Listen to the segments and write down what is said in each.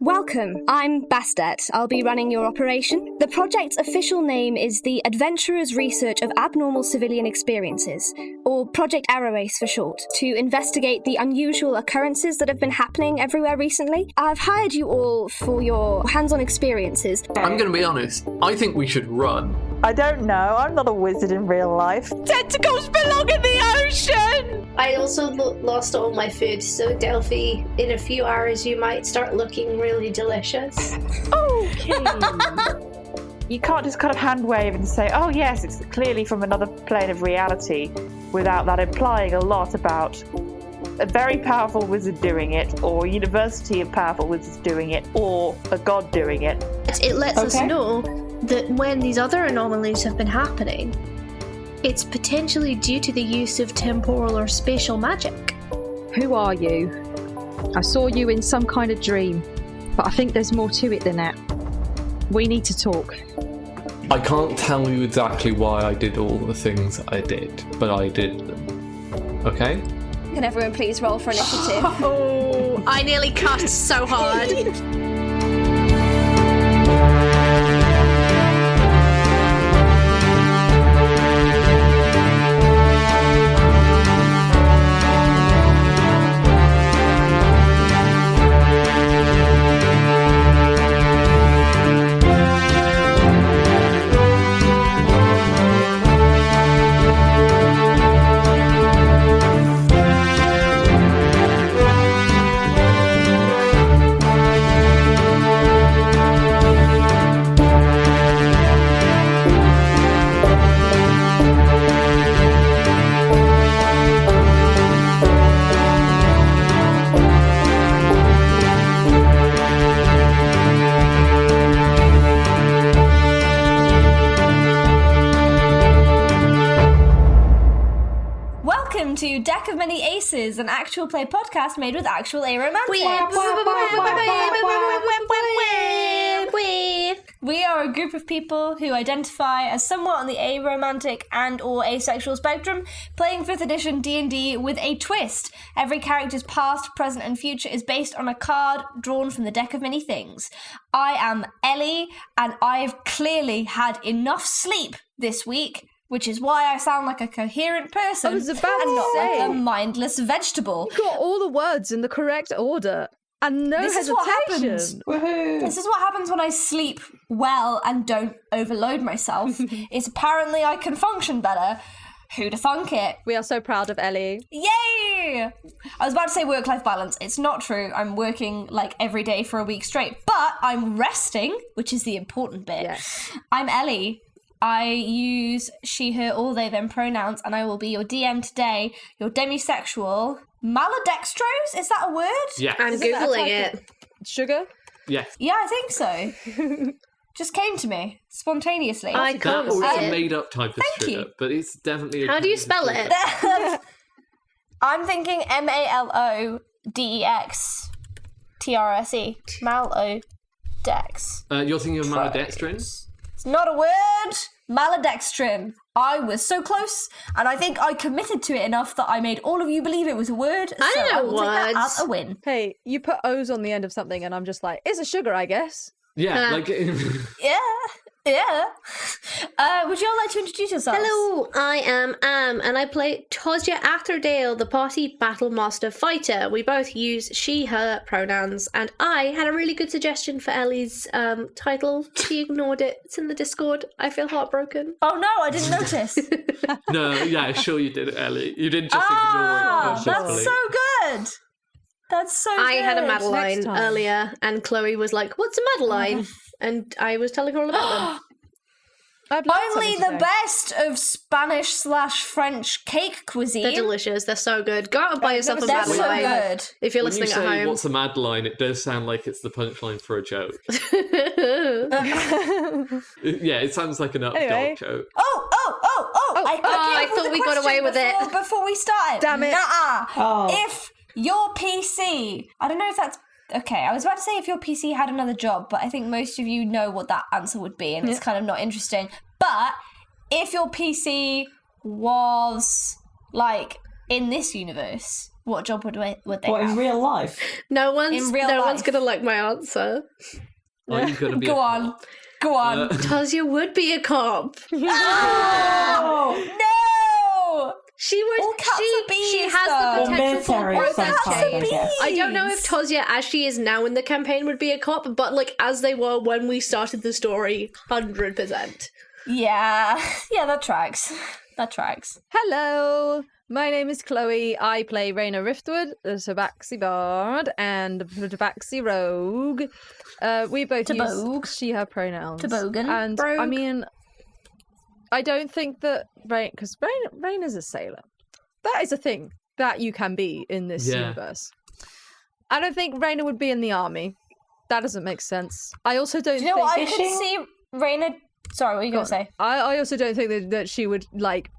Welcome, I'm Bastet. I'll be running your operation. The project's official name is the Adventurers' Research of Abnormal Civilian Experiences, or Project Arrowace for short, to investigate the unusual occurrences that have been happening everywhere recently. I've hired you all for your hands-on experiences. I'm going to be honest, I think we should run. I don't know, I'm not a wizard in real life. Tentacles belong in the ocean! I also lost all my food, so Delphi, in a few hours you might start looking really delicious. Okay. You can't just kind of hand wave and say, oh yes, it's clearly from another plane of reality, without that implying a lot about a very powerful wizard doing it, or a university of powerful wizards doing it, or a god doing it. It lets us know that when these other anomalies have been happening, it's potentially due to the use of temporal or spatial magic. Who are you? I saw you in some kind of dream, but I think there's more to it than that. We need to talk. I can't tell you exactly why I did all the things I did, but I did them. Okay? Can everyone please roll for initiative? Oh, I nearly cussed so hard. To Deck of Many Aces, an actual play podcast made with actual Aromantic. We are a group of people who identify as somewhat on the aromantic and or asexual spectrum, playing 5th edition D&D with a twist. Every character's past, present and future is based on a card drawn from the Deck of Many Things. I am Ellie, and I've clearly had enough sleep this week, which is why I sound like a coherent person I was about and to not say. like a mindless vegetable. You got all the words in the correct order and no This is hesitation. what happens. This is what happens when I sleep well and don't overload myself. It's apparently I can function better. Who'da thunk it? We are so proud of Ellie. Yay! I was about to say work-life balance. It's not true. I'm working like every day for a week straight, but I'm resting, which is the important bit. Yes. I'm Ellie. I use she, her, all, they, them pronouns, and I will be your DM today, your demisexual malodextrose? Is that a word? Yeah. I'm Googling it. Sugar? Yes. Yeah, I think so. Just came to me, spontaneously. I That can't or it's see a it. made-up type of Thank sugar, you. but it's definitely a How do you kind of spell sugar. it? I'm thinking MALODEX. TRSE. Malodex. You're thinking of malodextrin? It's not a word. Malodextrin. I was so close, and I think I committed to it enough that I made all of you believe it was a word. I so know I will take that words. as a win. Hey, you put O's on the end of something and I'm just like, it's a sugar, I guess. Yeah, like... Yeah. Would you all like to introduce yourselves? Hello, I am Am, and I play Tosja Achterdale, the party battle master fighter. We both use she, her pronouns, and I had a really good suggestion for Ellie's title. She ignored it. It's in the Discord. I feel heartbroken. Oh no, I didn't notice. No, yeah, sure you did, Ellie. You didn't just ignore it. That's so good. That's so I good. had a Next Madeline time. earlier, and Chloe was like, "What's a Madeline?" And I was telling her all about them. I've learned Only something the today. best of Spanish/French cake cuisine. They're delicious. They're so good. Go out and buy yourself a They're so Madeline good. if you're When you listening say, at home. what's a Madeline, it does sound like it's the punchline for a joke. Yeah, it sounds like an updog Anyway. joke. Oh! I thought we got away with it. Before we started. Damn it. Nuh-uh. If your PC... I don't know if that's... Okay, I was about to say if your PC had another job, but I think most of you know what that answer would be, and it's kind of not interesting. But if your PC was, like, in this universe, What job would they What, have? in real life? No one's In real life. gonna like my answer. Are you gonna be? Go on. Go on. Tozia would be a cop. Oh! No! She would. All cats are bees, She has though. the potential for military growth and sometimes, I change. guess. I don't know if Tozia, as she is now in the campaign, would be a cop, but like as they were when we started the story, 100%. Yeah, that tracks. That tracks. Hello, my name is Chloe. I play Raina Riftwood, the Tabaxi Bard, and the Tabaxi Rogue. We both Tabogue. use she/her pronouns. Tabogan. And I Rogue. mean, I don't think that because Raina's a sailor. That is a thing that you can be in this universe. I don't think Raina would be in the army. That doesn't make sense. I also don't Do you know think what I could see Raina... Sorry, what were you going to say? I also don't think that she would like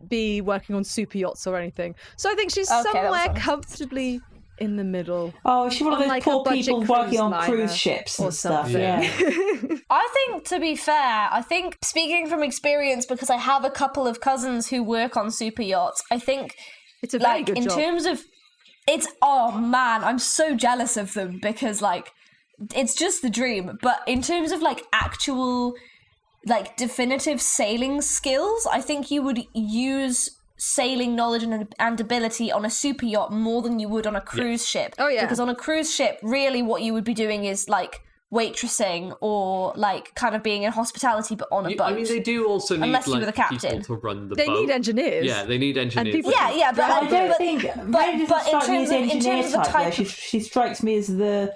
be working on super yachts or anything. So I think she's Okay, that was somewhere honest. comfortably in the middle. Oh, she's one of On, those like, a poor budget people working cruise on liner cruise ships or and stuff. something. Yeah. I think, to be fair, I think, speaking from experience, because I have a couple of cousins who work on super yachts, I think, It's a very like, good in job. terms of... Oh, man, I'm so jealous of them, because, like, it's just the dream. But in terms of, like, actual... like definitive sailing skills, I think you would use sailing knowledge and ability on a super yacht more than you would on a cruise ship. Oh, yeah. Because on a cruise ship, really what you would be doing is like waitressing or like kind of being in hospitality but on a boat. I mean, they do also need Unless you were like the captain. people to run the They boat. need engineers. Yeah, they need engineers. people- yeah, but I don't think Raina but doesn't in strike me as terms the of- in engineer terms of the type. type Though. of- She strikes me as the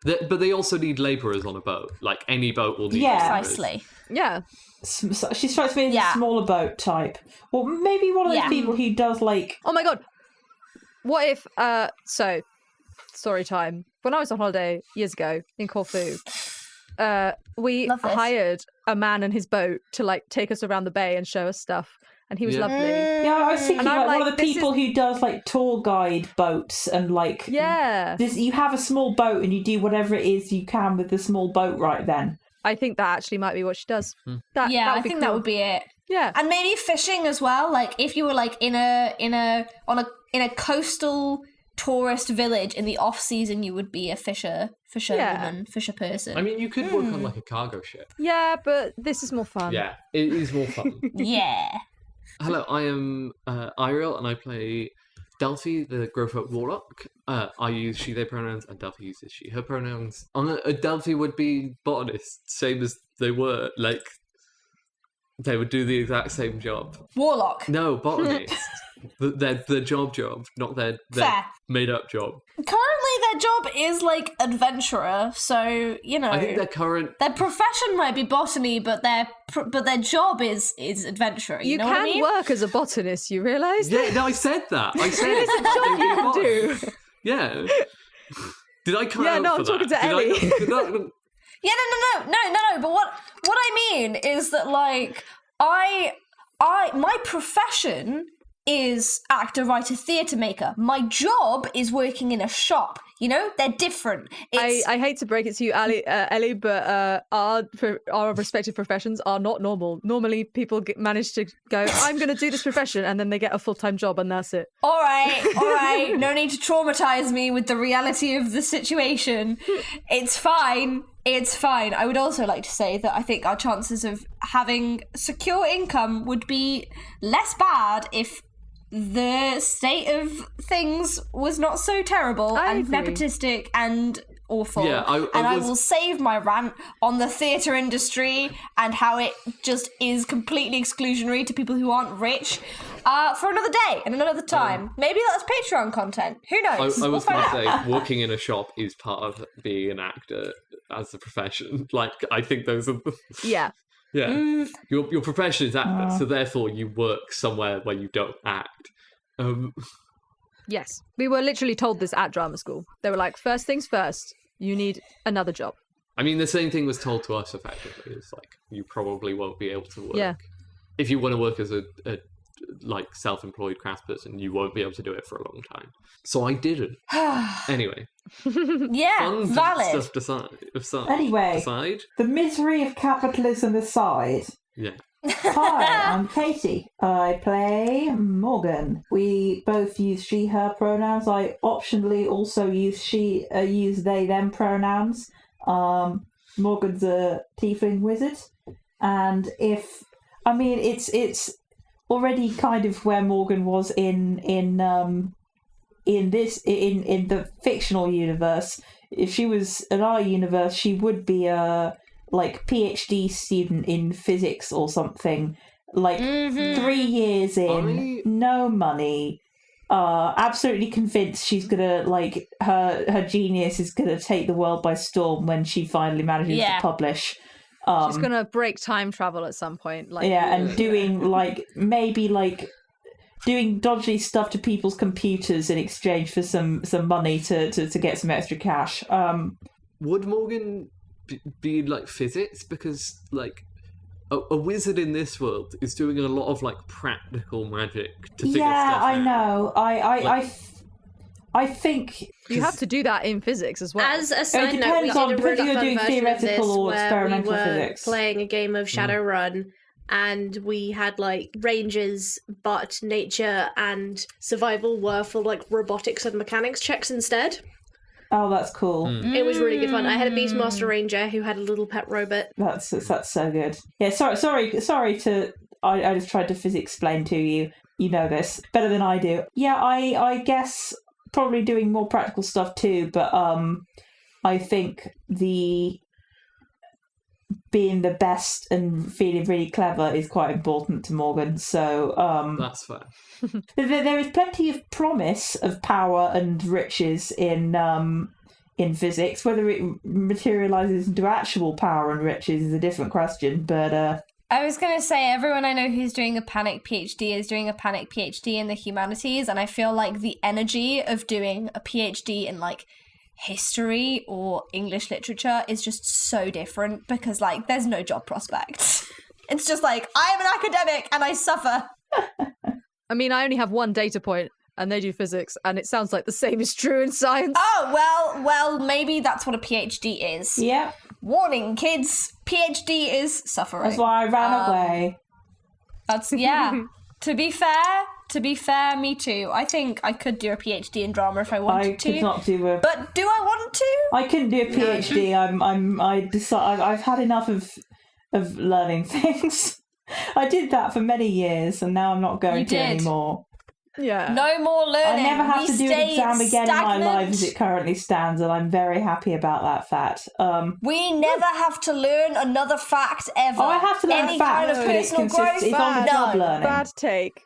But they also need labourers on a boat. Like any boat will need Yeah. labourers. Precisely. Yeah. she strikes me as Yeah. a smaller boat type, or maybe one of those Yeah. people who does like. Oh my god. What if so story time. When I was on holiday years ago in Corfu, we Love this. hired a man and his boat to like take us around the bay and show us stuff, and he was Yeah. lovely. Yeah, I was thinking And I'm like one like, of the this people who does like tour guide boats and like Yeah. you have a small boat and you do whatever it is you can with the small boat right then. I think that actually might be what she does. Hmm. That Yeah, would I be think cool. that would be it. Yeah. And maybe fishing as well. Like if you were like in a coastal tourist village in the off season, you would be a fisherwoman, fisher person. I mean, you could work on like a cargo ship. Yeah, but this is more fun. Yeah, it is more fun. yeah. Hello, I am Eiriol, and I play Delphi, the Growfolk Warlock. I use she/they pronouns, and Delphi uses she/her pronouns. Delphi would be botanist, same as they were. Like, they would do the exact same job. Warlock. No, botanist. their job, not their Fair. made-up job. Currently, their job is like adventurer, so you know. I think their current... Their profession might be botany, but their job is adventurer. You know can what I mean? work as a botanist, you realise? Yeah, no, I said that. I said It's a job you can do. Yeah. Did I cut Yeah, out no, for I'm talking that? to Ellie. Yeah, no. But what I mean is that like my profession is actor, writer, theatre maker. My job is working in a shop. You know, they're different. I hate to break it to you, Ellie, but our respective professions are not normal. Normally, people manage to go, I'm going to do this profession, and then they get a full-time job, and that's it. All right. No need to traumatize me with the reality of the situation. It's fine. I would also like to say that I think our chances of having secure income would be less bad if the state of things was not so terrible I and agree. nepotistic and awful. Yeah, I will save my rant on the theatre industry and how it just is completely exclusionary to people who aren't rich for another day and another time. Maybe that's Patreon content. Who knows? I We'll was find going out. to say, working in a shop is part of being an actor as a profession. Like, I think those are... Yeah. Yeah. Your profession is actor, so therefore you work somewhere where you don't act. Yes. We were literally told this at drama school. They were like, first things first, you need another job. I mean, the same thing was told to us, effectively. It's like, you probably won't be able to work. Yeah. If you want to work as a like, self-employed craftsperson, you won't be able to do it for a long time. So I didn't. Anyway. Yeah, Fun valid. stuff aside. Anyway. Aside. The misery of capitalism aside, Yeah. Hi, I'm Katie. I play Morgan. We both use she, her pronouns. I optionally also use they, them pronouns. Morgan's a tiefling wizard, and it's already kind of where Morgan was in the fictional universe. If she was in our universe, she would be a PhD student in physics or something. 3 years in, no money. Absolutely convinced she's gonna her genius is gonna take the world by storm when she finally manages to publish. She's gonna break time travel at some point. And doing doing dodgy stuff to people's computers in exchange for some money to get some extra cash. Would Morgan be physics? Because a wizard in this world is doing a lot of practical magic to figure stuff out. I know. I think you have to do that in physics as well. As a side note, we did a really fun version of this where we were physics. playing a game of Shadowrun, and we had ranges, but nature and survival were for robotics and mechanics checks instead. Oh, that's cool. It was really good fun. I had a Beastmaster Ranger who had a little pet robot. That's so good. Yeah, sorry to I just tried to physics explain to you. You know this better than I do. Yeah, I guess probably doing more practical stuff too, but I think being the best and feeling really clever is quite important to Morgan. So that's fair. There is plenty of promise of power and riches in physics. Whether it materializes into actual power and riches is a different question. But I was going to say, everyone I know who's doing a panic PhD is doing a panic PhD in the humanities, and I feel like the energy of doing a PhD in history or English literature is just so different because there's no job prospects. It's just I am an academic and I suffer. I mean, I only have one data point and they do physics, and it sounds like the same is true in science. Oh, well, maybe that's what a PhD is. Yeah. Warning, kids, PhD is suffering. That's why I ran away. That's, yeah. To be fair, me too. I think I could do a PhD in drama if I wanted to. I could not do a... But do I want to? I couldn't do a PhD. I've had enough of learning things. I did that for many years, and now I'm not going to anymore. Yeah. No more learning. I never have to do an exam again stagnant. in my life as it currently stands, and I'm very happy about that fact. We never have to learn another fact ever. Oh, I have to learn any facts, kind of but personal it's growth. on the job learning. Bad take.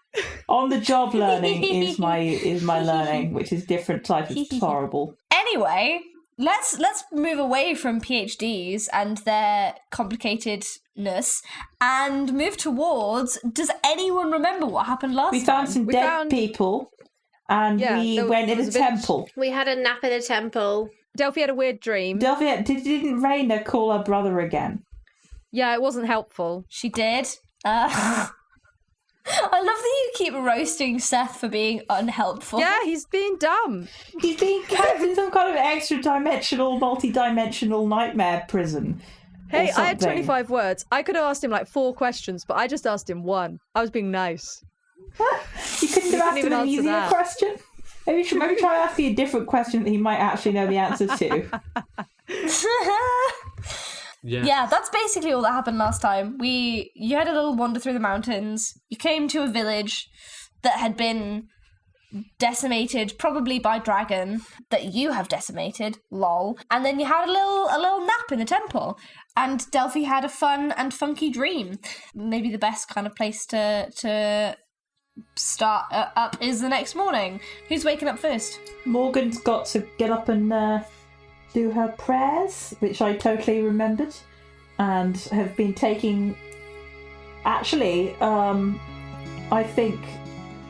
On the job learning is my learning, which is different type of horrible. Anyway, let's move away from PhDs and their complicatedness and move towards. Does anyone remember what happened last time? We found some dead people, and we went in a temple. We had a nap in a temple. Delphi had a weird dream. Delphi didn't Raina call her brother again? Yeah, it wasn't helpful. She did. I love that you keep roasting Seth for being unhelpful. Yeah, he's being dumb. He's being kept in some kind of extra-dimensional, multi-dimensional nightmare prison. Hey, I had 25 words. I could have asked him 4 questions, but I just asked him 1. I was being nice. You couldn't have asked him an easier question? Maybe try asking a different question that he might actually know the answer to. Yeah, that's basically all that happened last time. You had a little wander through the mountains. You came to a village that had been decimated, probably by dragon, that you have decimated, lol. And then you had a little nap in the temple. And Delphi had a fun and funky dream. Maybe the best kind of place to start up is the next morning. Who's waking up first? Morgan's got to get up and do her prayers, which I totally remembered, and have been taking... Actually, I think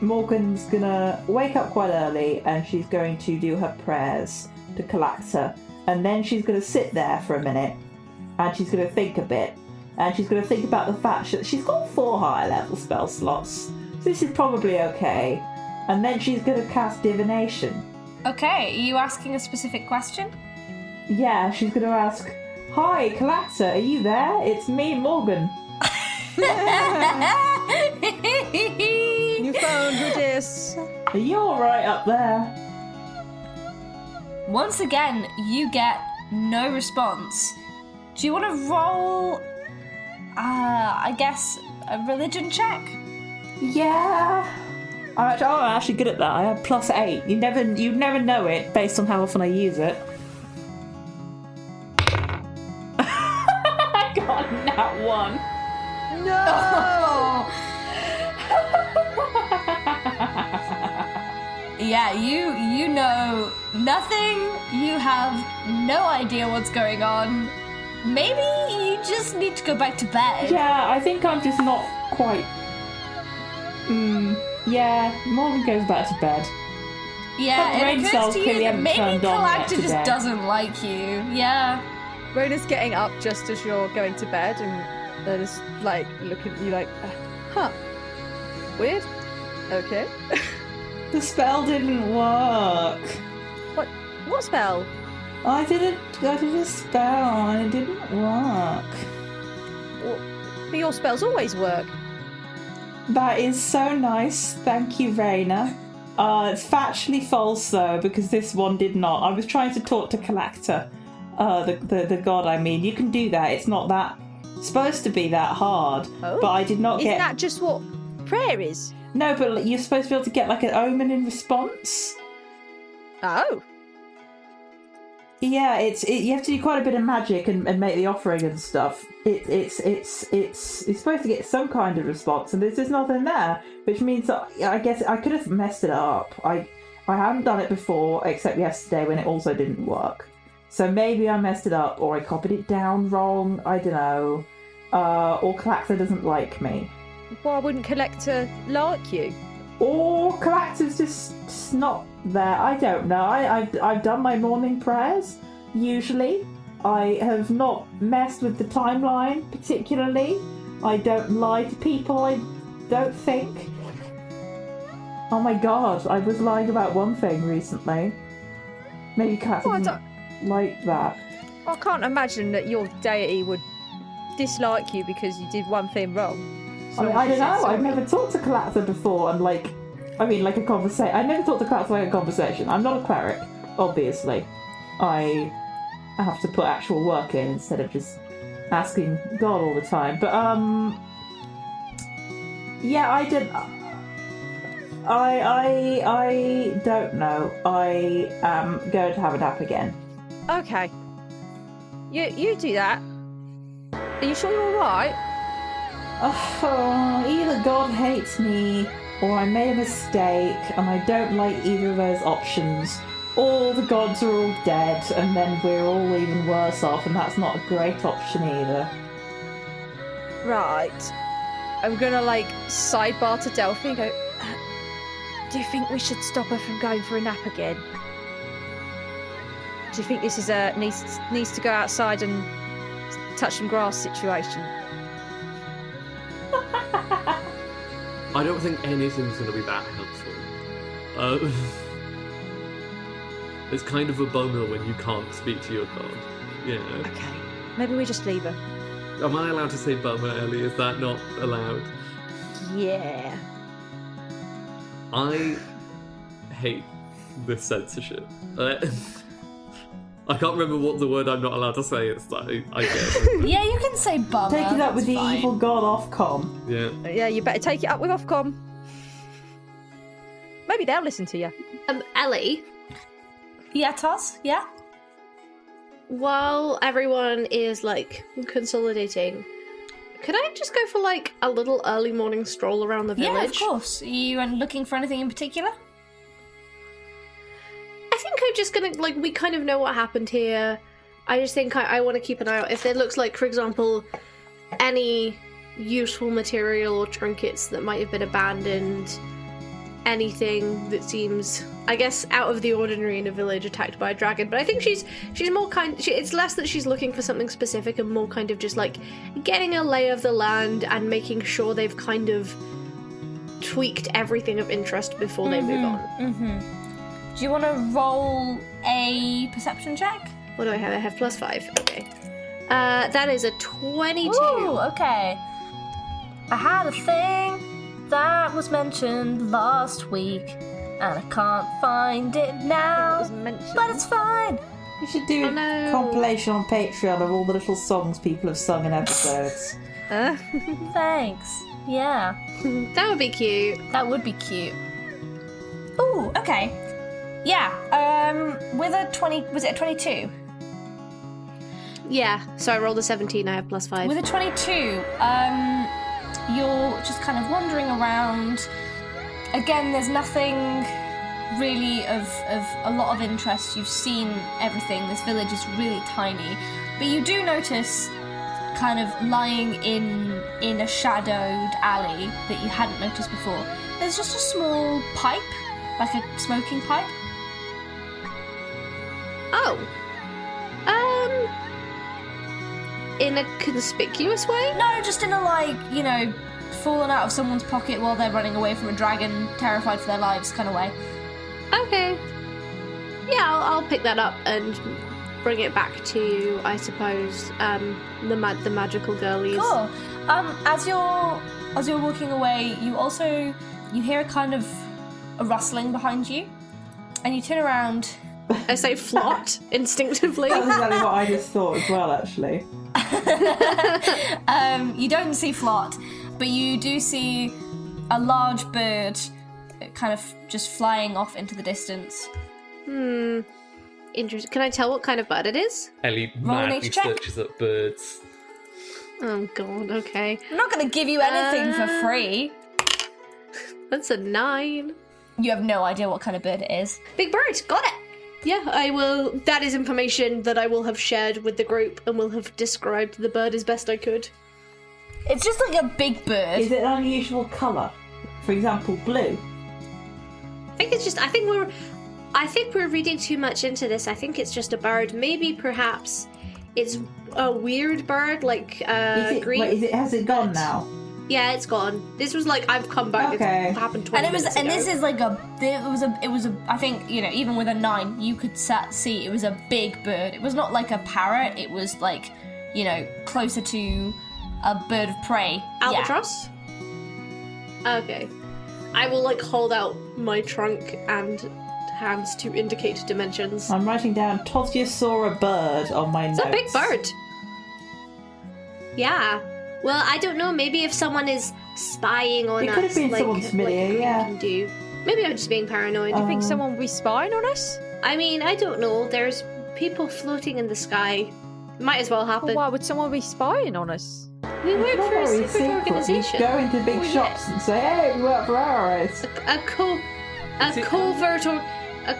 Morgan's gonna wake up quite early and she's going to do her prayers to Kalacta, and then she's gonna sit there for a minute and she's gonna think a bit, and she's gonna think about the fact that she's got 4 higher level spell slots, so this is probably okay, and then she's gonna cast divination. Okay, are you asking a specific question? Yeah, she's going to ask, "Hi, Kalacta, are you there? It's me, Morgan." You found Rudis. Are you alright up there? Once again, you get no response. Do you want to roll, I guess, a religion check? Yeah. I'm actually good at that. I have +8. You never know it based on how often I use it. I got that one. No! Yeah, you know nothing. You have no idea what's going on. Maybe you just need to go back to bed. Yeah, I think I'm just not quite... Yeah, Morgan goes back to bed. Yeah, brain it occurs cells to you clearly that haven't maybe turned on yet Galacta just today. doesn't like you. Yeah. Raina's getting up just as you're going to bed, and they're just like looking at you like, huh, weird. Okay. The spell didn't work. What spell? I did a spell and it didn't work. But your spells always work. That is so nice. Thank you, Raina. It's factually false though, because this one did not. I was trying to talk to Galacta, the god. I mean, you can do that. It's not that supposed to be that hard. Oh. But I did not Isn't get. that just what prayer is? No, but you're supposed to be able to get like an omen in response. Oh. Yeah, you have to do quite a bit of magic and make the offering and stuff. It's supposed to get some kind of response, and there's nothing there, which means that I guess I could have messed it up. I haven't done it before except yesterday when it also didn't work. So maybe I messed it up, or I copied it down wrong. I don't know. Or Galacta doesn't like me. Why wouldn't Collector like you? Or Galacta's just not there. I don't know. I've done my morning prayers, usually. I have not messed with the timeline, particularly. I don't lie to people, I don't think. Oh my god, I was lying about one thing recently. Maybe Galacta doesn't like that. I can't imagine that your deity would dislike you because you did one thing wrong. I don't know. I've never talked to Galacta before, and like a conversation. I never talked to Galacta like a conversation. I'm not a cleric, obviously. I have to put actual work in instead of just asking God all the time. But yeah, I did. I don't know. I am going to have a nap again. Okay. You do that. Are you sure you're alright? Oh, either God hates me, or I made a mistake, and I don't like either of those options. Or the gods are all dead, and then we're all even worse off, and that's not a great option either. Right. I'm gonna sidebar to Delphi and go, do you think we should stop her from going for a nap again? Do you think this is a needs to go outside and touch some grass situation? I don't think anything's going to be that helpful. It's kind of a bummer when you can't speak to your god. Yeah. Okay. Maybe we just leave her. Am I allowed to say bummer, Ellie? Is that not allowed? Yeah. I hate this censorship. I can't remember what the word I'm not allowed to say is. I get it. Yeah, you can say bummer. Take it up with the that's fine. evil god Ofcom. Yeah. Yeah, you better take it up with Ofcom. Maybe they'll listen to you. Ellie, Yeah, Toz? Yeah? while everyone is consolidating, could I just go for a little early morning stroll around the village? Yeah, of course. You are looking for anything in particular? I think I'm just gonna, we kind of know what happened here. I just think I want to keep an eye out. If there looks like, for example, any useful material or trinkets that might have been abandoned, anything that seems, I guess, out of the ordinary in a village attacked by a dragon. But I think she's more it's less that she's looking for something specific and more kind of just getting a lay of the land and making sure they've kind of tweaked everything of interest before they move on. Mm-hmm. Do you want to roll a perception check? What do I have? I have +5. Okay. That is a 22. Ooh, okay. I had a thing that was mentioned last week, and I can't find it now. It was mentioned. But it's fine. You should do a compilation on Patreon of all the little songs people have sung in episodes. Thanks. Yeah. That would be cute. That would be cute. Ooh, okay. Yeah. With a 20, was it a 22? Yeah. So I rolled a 17. I have +5. With a 22, you're just kind of wandering around. Again, there's nothing really of a lot of interest. You've seen everything. This village is really tiny. But you do notice, kind of lying in a shadowed alley that you hadn't noticed before, there's just a small pipe, like a smoking pipe. Oh. In a conspicuous way? No, just in a, like, you know, fallen out of someone's pocket while they're running away from a dragon, terrified for their lives kind of way. Okay. Yeah, I'll pick that up and bring it back to, I suppose, the magical girlies. Cool. As you're walking away, you hear a kind of a rustling behind you, and you turn around. I say flot instinctively. That's exactly what I just thought as well, actually. You don't see Flot, but you do see a large bird kind of just flying off into the distance. Interesting. Can I tell what kind of bird it is? Ellie Roll an madly nature check. searches up birds. Oh god, okay. I'm not going to give you anything for free. That's a 9. You have no idea what kind of bird it is. Big bird, got it! Yeah, I will. That is information that I will have shared with the group and will have described the bird as best I could. It's just like a big bird. Is it an unusual colour? For example, blue? I think it's just. I think we're reading too much into this. I think it's just a bird. Maybe, perhaps, it's a weird bird, like green. Wait, has it gone now? Yeah, it's gone. This was like I've come back. Okay. It happened 20 minutes ago. And this is like it was a. I think, you know, even with a 9, you could see it was a big bird. It was not like a parrot. It was like, you know, closer to a bird of prey. Albatross? Yeah. Okay. I will like hold out my trunk and hands to indicate dimensions. I'm writing down Tozia saw a bird on my notes. It's a big bird. Yeah. Well, I don't know. Maybe if someone is spying on us, it could have been someone familiar. Yeah. Can do. Maybe I'm just being paranoid. Do you think someone will be spying on us? I mean, I don't know. There's people floating in the sky. Might as well happen. Well, why would someone be spying on us? We work for a secret You organisation. go into big shops and say, "Hey, we work for Arrows." A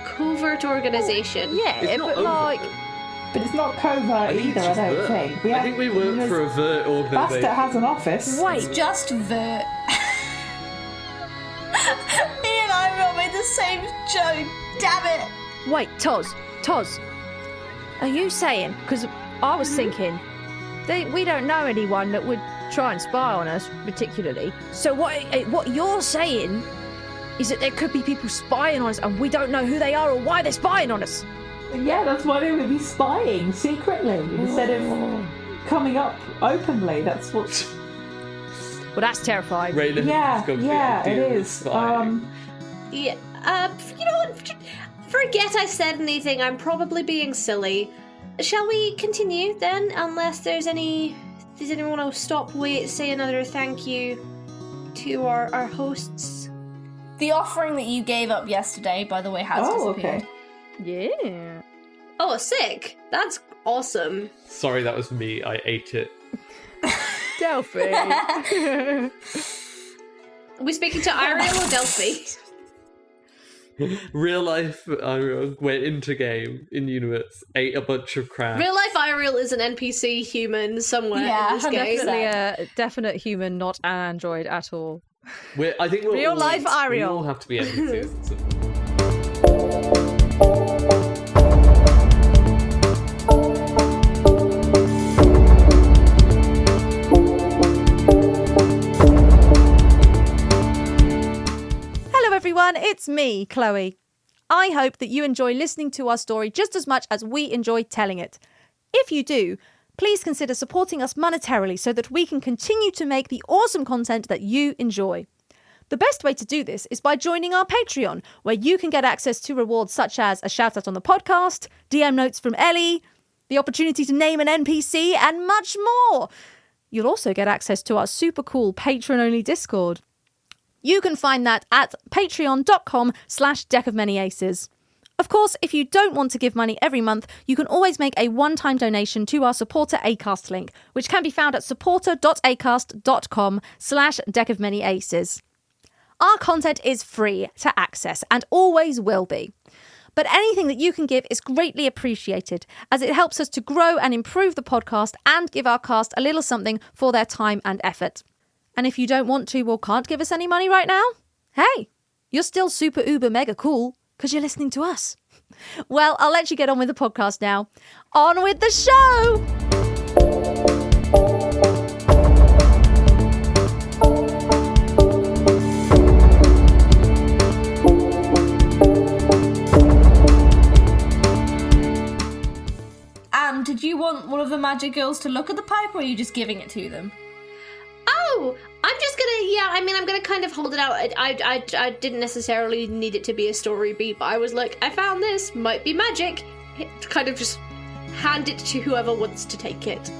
covert organisation. Yeah, It's not but like, But it's not covert either, I don't think. I think we work for a vert organisation. Bastard has an office. It's just vert. Me and Eiriol made the same joke. Damn it. wait, Toz, are you saying? Because I was thinking, we don't know anyone that would try and spy on us particularly. So what you're saying is that there could be people spying on us, and we don't know who they are or why they're spying on us. Yeah, that's why they would be spying secretly instead of coming up openly. That's what. Well, that's terrifying. Raina Yeah, it is. Spying. Yeah. You know what? Forget I said anything. I'm probably being silly. Shall we continue then? Unless does anyone else stop, wait, say another thank you to our hosts? The offering that you gave up yesterday, by the way, has disappeared. Okay. Yeah. Oh, sick. That's awesome. Sorry, that was me. I ate it. Delphi. Are we speaking to Eiriol or Delphi? Real life, I went into game in universe, ate a bunch of crap. Real life Eiriol is an NPC human somewhere Yeah, in this game. Definitely a definite human, not an android at all. I think we're Real all, life We Eiriol. all have to be NPCs. Everyone, it's me, Chloe. I hope that you enjoy listening to our story just as much as we enjoy telling it. If you do, please consider supporting us monetarily so that we can continue to make the awesome content that you enjoy. The best way to do this is by joining our Patreon, where you can get access to rewards such as a shout out on the podcast, DM notes from Ellie, the opportunity to name an NPC, and much more. You'll also get access to our super cool patron-only Discord. You can find that at patreon.com/deckofmanyaces. Of course, if you don't want to give money every month, you can always make a one-time donation to our supporter Acast link, which can be found at supporter.acast.com/deckofmanyaces. Our content is free to access and always will be. But anything that you can give is greatly appreciated, as it helps us to grow and improve the podcast and give our cast a little something for their time and effort. And if you don't want to or can't give us any money right now, hey, you're still super uber mega cool because you're listening to us. Well, I'll let you get on with the podcast now. On with the show! Did you want one of the magic girls to look at the pipe, or are you just giving it to them? Oh, I'm just gonna, I'm gonna kind of hold it out. I didn't necessarily need it to be a story beat, but I was like, I found this, might be magic. Kind of just hand it to whoever wants to take it.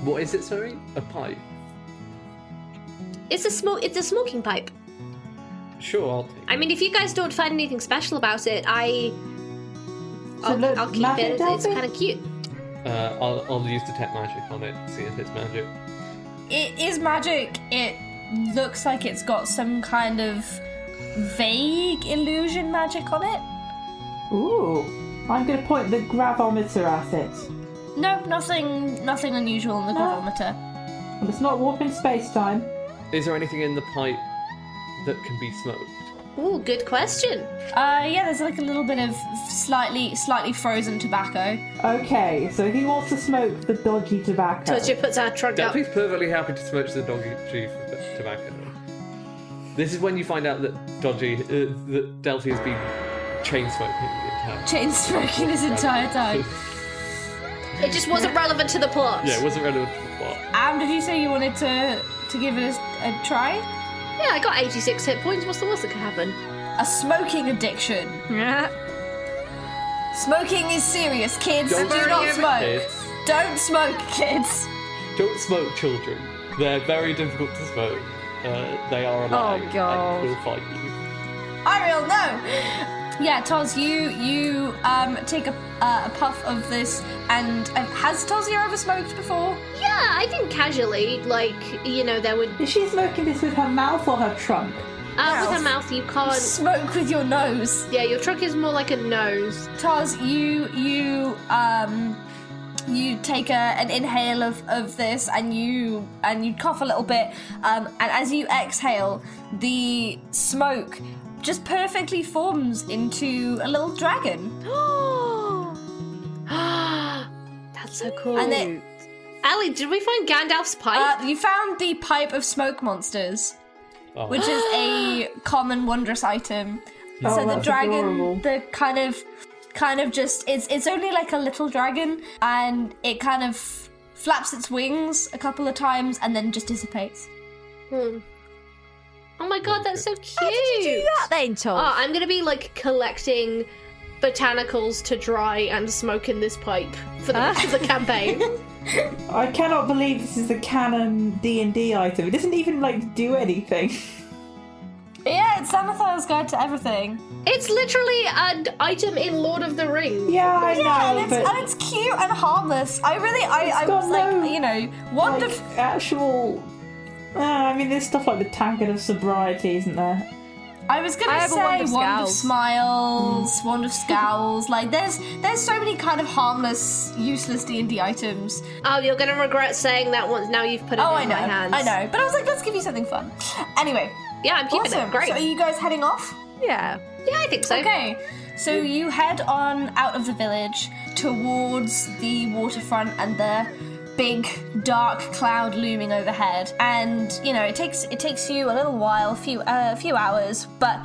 What is it, sorry? A pipe? It's a smoking pipe. Sure, I'll take it. I mean, if you guys don't find anything special about it, I'll keep it. It's kind of cute. I'll use detect magic on it, see if it's magic. It is magic. It looks like it's got some kind of vague illusion magic on it. Ooh, I'm going to point the gravometer at it. No, nothing unusual in the gravometer. Well, it's not warping space-time. Is there anything in the pipe that can be smoked? Ooh, good question. Yeah, there's like a little bit of slightly frozen tobacco. Okay, so he wants to smoke the dodgy tobacco. Toja puts our trunk up. Delphi's perfectly happy to smoke the dodgy tobacco. This is when you find out that that Delphi has been chain smoking the entire time. Chain smoking this entire time. It just wasn't relevant to the plot. Yeah, it wasn't relevant to the plot. Did you say you wanted to give it a try? Yeah, I got 86 hit points. What's the worst that could happen? A smoking addiction. Smoking is serious, kids. Do not smoke. Kids. Don't smoke, kids. Don't smoke, children. They're very difficult to smoke. They are alive. Oh, God. And will fight you. Eiriol, no! Yeah, Toz, you take a puff of this, and has Tozia ever smoked before? Yeah, I think casually, there would... Is she smoking this with her mouth or her trunk? With her mouth, you can't... Smoke with your nose. Yeah, your trunk is more like a nose. Toz, you take an inhale of this, and you cough a little bit, and as you exhale, the smoke just perfectly forms into a little dragon. That's so cool. And it, Ellie, did we find Gandalf's pipe? You found the pipe of smoke monsters, which is a common wondrous item. Oh, So the that's dragon, adorable. the kind of just it's only like a little dragon, and it kind of flaps its wings a couple of times and then just dissipates. Oh my god, that's so cute. How did you do that then, Tom? I'm gonna be collecting botanicals to dry and smoke in this pipe for the rest of the campaign. I cannot believe this is the canon D&D item. It doesn't even do anything. Yeah, it's Samathar's Guide to Everything. It's literally an item in Lord of the Rings. Yeah, I know, and but it's cute and harmless. I got was no, wonderful. actual... there's stuff like the tankard of sobriety, isn't there? I was I gonna have a say wand of wand of scowls. smiles, wand of scowls. There's so many kind of harmless, useless D&D items. Oh, you're gonna regret saying that once now you've put it in my hands. I know. But I was like, let's give you something fun. Anyway, Yeah, I'm keeping awesome. it. Great. So are you guys heading off? Yeah. Yeah, I think so. Okay, so you head on out of the village towards the waterfront and the big dark cloud looming overhead, and it takes you a little while, a few hours, but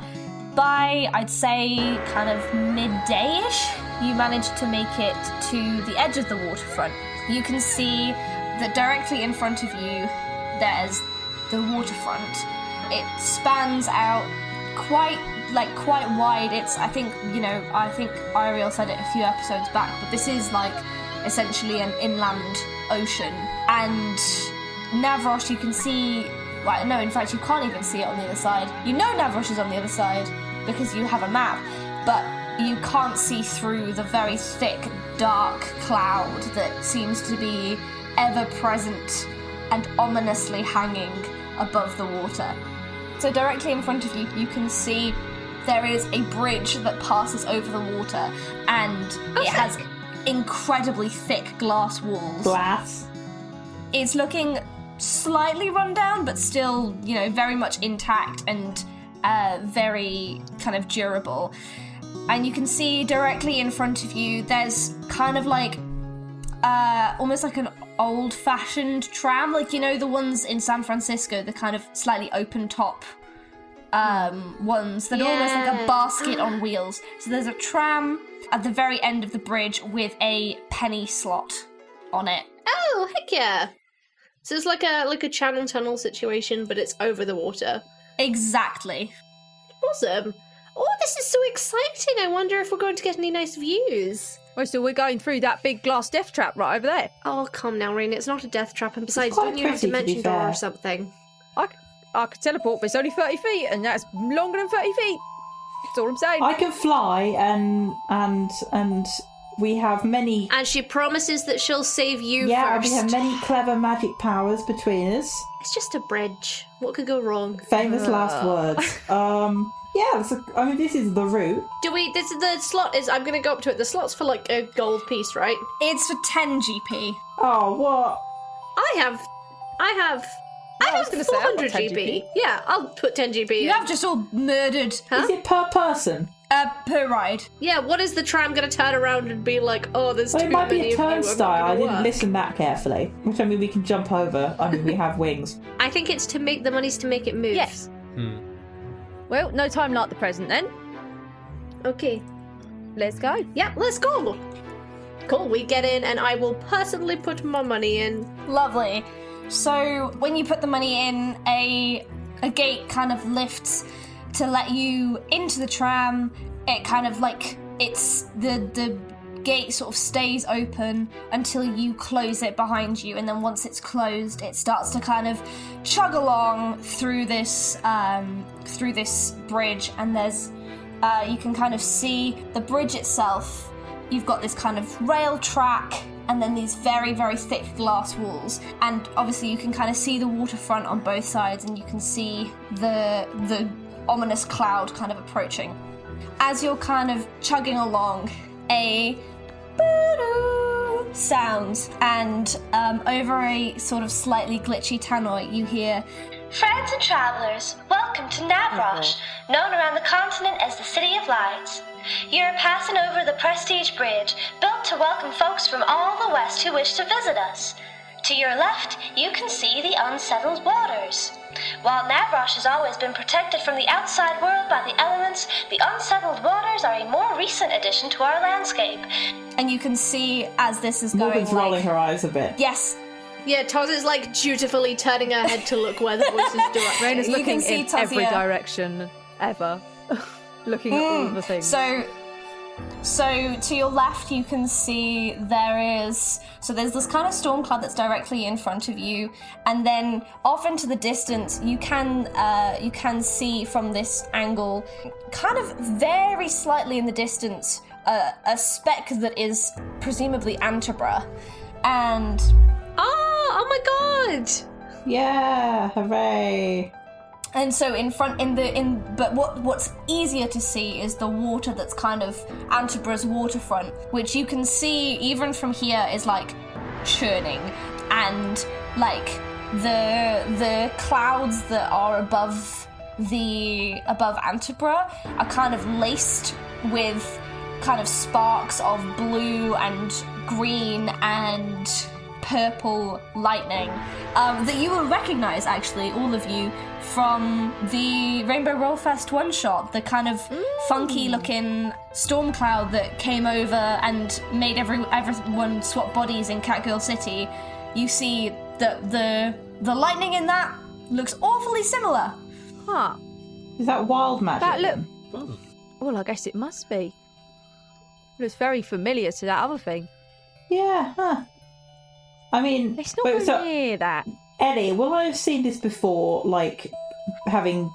by I'd say kind of midday-ish you manage to make it to the edge of the waterfront. You can see that directly in front of you, there's the waterfront. It spans out quite wide. It's, I think Eiriol said it a few episodes back, but this is like essentially an inland ocean. And Navrosh, you can see, well, no, in fact, you can't even see it on the other side. You know Navrosh is on the other side because you have a map, but you can't see through the very thick, dark cloud that seems to be ever present and ominously hanging above the water. So directly in front of you, you can see there is a bridge that passes over the water, and it has incredibly thick glass walls. Glass. It's looking slightly run down, but still, very much intact and very kind of durable. And you can see directly in front of you, there's kind of like almost like an old-fashioned tram, like, the ones in San Francisco, the kind of slightly open top ones that are almost like a basket on wheels. So there's a tram at the very end of the bridge with a penny slot on it. Oh, heck yeah. So it's like a channel tunnel situation, but it's over the water. Exactly. Awesome. Oh, this is so exciting. I wonder if we're going to get any nice views. Oh, so we're going through that big glass death trap right over there. Oh, come now, Raina. It's not a death trap, and besides, quite don't you have a pretty, to be dimension door or fair. something? I could teleport, but it's only 30 feet, and that's longer than 30 feet. That's all I'm saying. I can fly, and we have many. And she promises that she'll save you first. We have many clever magic powers between us. It's just a bridge. What could go wrong? Famous last words. Yeah, this is the route. The slot is, I'm going to go up to it. The slot's for like a gold piece, right? It's for 10 GP. Oh, what? I have I was gonna say, I've got 400 10 GP. Yeah, I'll put 10 GP in. You have just all murdered. Huh? Is it per person? Per ride. Yeah, what is the tram going to turn around and be like, oh, there's Well, too it might many be a of you, I'm not turnstile. I gonna didn't work. listen that carefully. Which, we can jump over. We have wings. I think it's to make the money's to make it move. Yes. Well, no time like the present then. Okay. Let's go. Yeah, let's go. Cool, we get in and I will personally put my money in. Lovely. So when you put the money in, a gate kind of lifts to let you into the tram. It kind of like, it's the gate sort of stays open until you close it behind you, and then once it's closed, it starts to kind of chug along through this bridge, and there's you can kind of see the bridge itself. You've got this kind of rail track, and then these very, very thick glass walls. And obviously you can kind of see the waterfront on both sides, and you can see the ominous cloud kind of approaching. As you're kind of chugging along, a sounds, and over a sort of slightly glitchy tannoy, you hear, Friends and travelers, welcome to Navrosh, known around the continent as the City of Lights. You're passing over the Prestige Bridge, built to welcome folks from all the west who wish to visit us. To your left, you can see the unsettled waters. While Navrosh has always been protected from the outside world by the elements, the unsettled waters are a more recent addition to our landscape. and you can see as this is going, Morgan's rolling her eyes a bit. yes, Yeah, Toz is like dutifully turning her head to look where the voice is directing. Raina's You looking can see in every Tazia. direction ever. Looking at all the things. So to your left, you can see there's this kind of storm cloud that's directly in front of you, and then off into the distance, you can see from this angle, kind of very slightly in the distance, a speck that is presumably Antibra, and Oh my god! Yeah, hooray! And so but what's easier to see is the water that's kind of Antibra's waterfront, which you can see even from here is like churning, and like the clouds that are above Antibra are kind of laced with kind of sparks of blue and green and purple lightning that you will recognize, actually, all of you, from the Rainbow Rollfest one-shot, the kind of funky looking storm cloud that came over and made everyone swap bodies in Catgirl City, you see that the lightning in that looks awfully similar. Huh. Is that wild magic? That look. then? Well, I guess it must be. It looks very familiar to that other thing. Yeah, huh. I mean, It's not near that. Ellie, will I have seen this before, like, having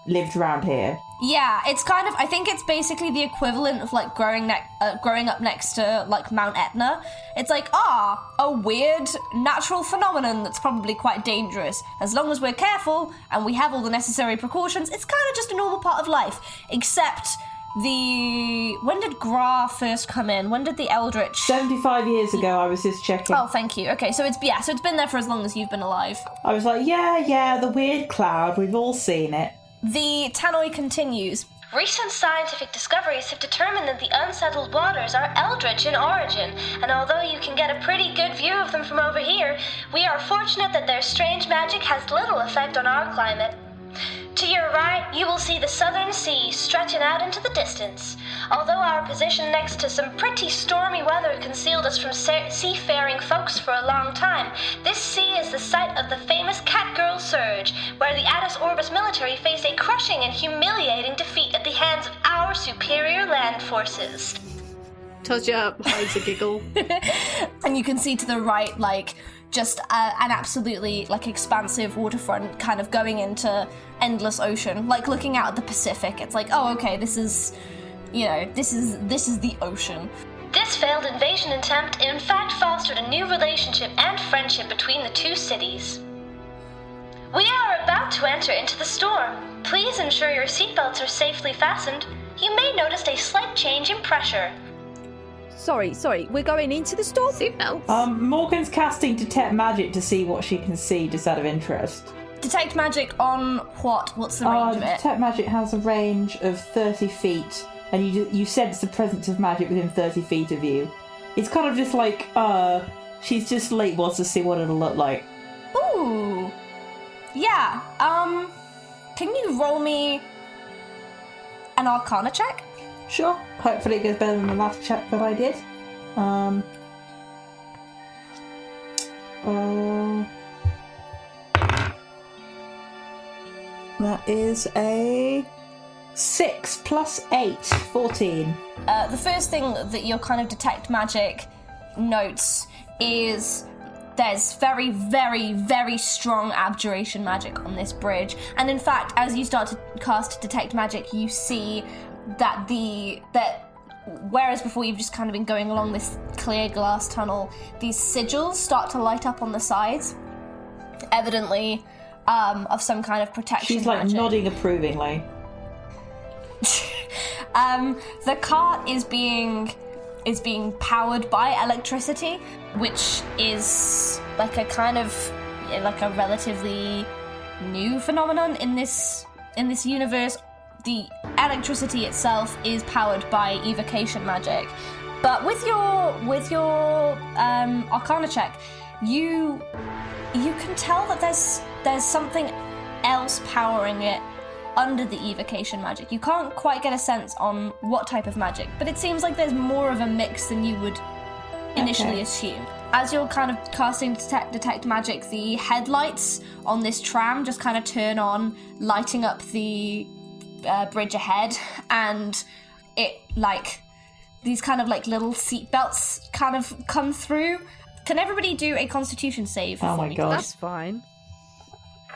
lived around here? Yeah, it's kind of, I think it's basically the equivalent of like growing up next to like Mount Etna. It's like, a weird natural phenomenon that's probably quite dangerous. As long as we're careful and we have all the necessary precautions, it's kind of just a normal part of life. Except when did Gra first come in? When did the Eldritch? 75 years ago, I was just checking. Oh, thank you. Okay, so it's been there for as long as you've been alive. I was like, yeah, the weird cloud, we've all seen it. The Tannoy continues. Recent scientific discoveries have determined that the unsettled waters are eldritch in origin, and although you can get a pretty good view of them from over here, we are fortunate that their strange magic has little effect on our climate. To your right, you will see the southern sea stretching out into the distance. Although our position next to some pretty stormy weather concealed us from seafaring folks for a long time, this sea is the site of the famous Catgirl Surge, where the Addis Orbis military faced a crushing and humiliating defeat at the hands of our superior land forces. Tozia hides a giggle. And you can see to the right, like, just an absolutely, like, expansive waterfront kind of going into endless ocean. Like, looking out at the Pacific, it's like, oh, okay, this is the ocean. This failed invasion attempt in fact fostered a new relationship and friendship between the two cities. We are about to enter into the storm. Please ensure your seatbelts are safely fastened. You may notice a slight change in pressure. Sorry, we're going into the storm? Seatbelts. Morgan's casting Detect Magic to see what she can see, just out of interest. Detect magic on what? What's the range of it? Detect Magic has a range of 30 feet, and you sense the presence of magic within 30 feet of you. It's kind of just like, she's just wants to see what it'll look like. Ooh. Yeah, can you roll me an Arcana check? Sure. Hopefully it goes better than the last check that I did. That is a 6 plus 8, 14. The first thing that your kind of detect magic notes is there's very, very, very strong abjuration magic on this bridge. And in fact, as you start to cast detect magic, you see that whereas before you've just kind of been going along this clear glass tunnel, these sigils start to light up on the sides, evidently of some kind of protection. She's like magic. nodding approvingly. The cart is being powered by electricity, which is like a kind of like a relatively new phenomenon in this universe. The electricity itself is powered by evocation magic, but with your Arcana check, you can tell that there's something else powering it under the evocation magic. You can't quite get a sense on what type of magic, but it seems like there's more of a mix than you would initially assume. As you're kind of casting detect magic, the headlights on this tram just kind of turn on, lighting up the bridge ahead, and it like these kind of like little seat belts kind of come through. Can everybody do a Constitution save? Oh for my me, god. That's fine.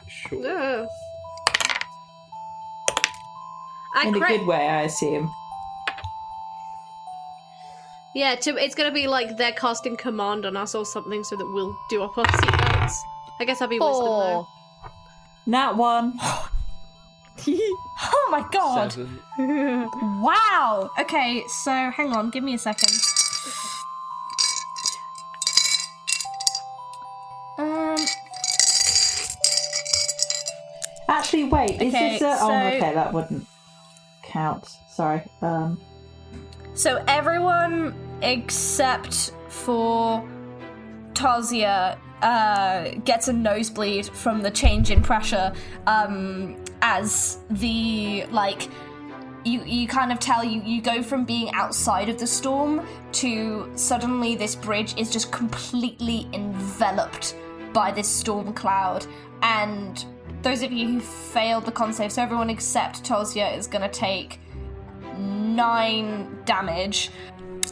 Sure. In a good way, I assume. Yeah, it's going to be like they're casting command on us or something so that we'll do up our seatbelts. I guess I'll be wisdom though. Nat 1. Oh my god. 7. Wow. Okay, so hang on, give me a second. Actually, wait. Is Okay, this a... so- Oh, okay, that wouldn't count. Sorry. So everyone except for Tozia gets a nosebleed from the change in pressure as the you kind of tell you go from being outside of the storm to suddenly this bridge is just completely enveloped by this storm cloud. And those of you who failed the con save, so everyone except Tozia is going to take 9 damage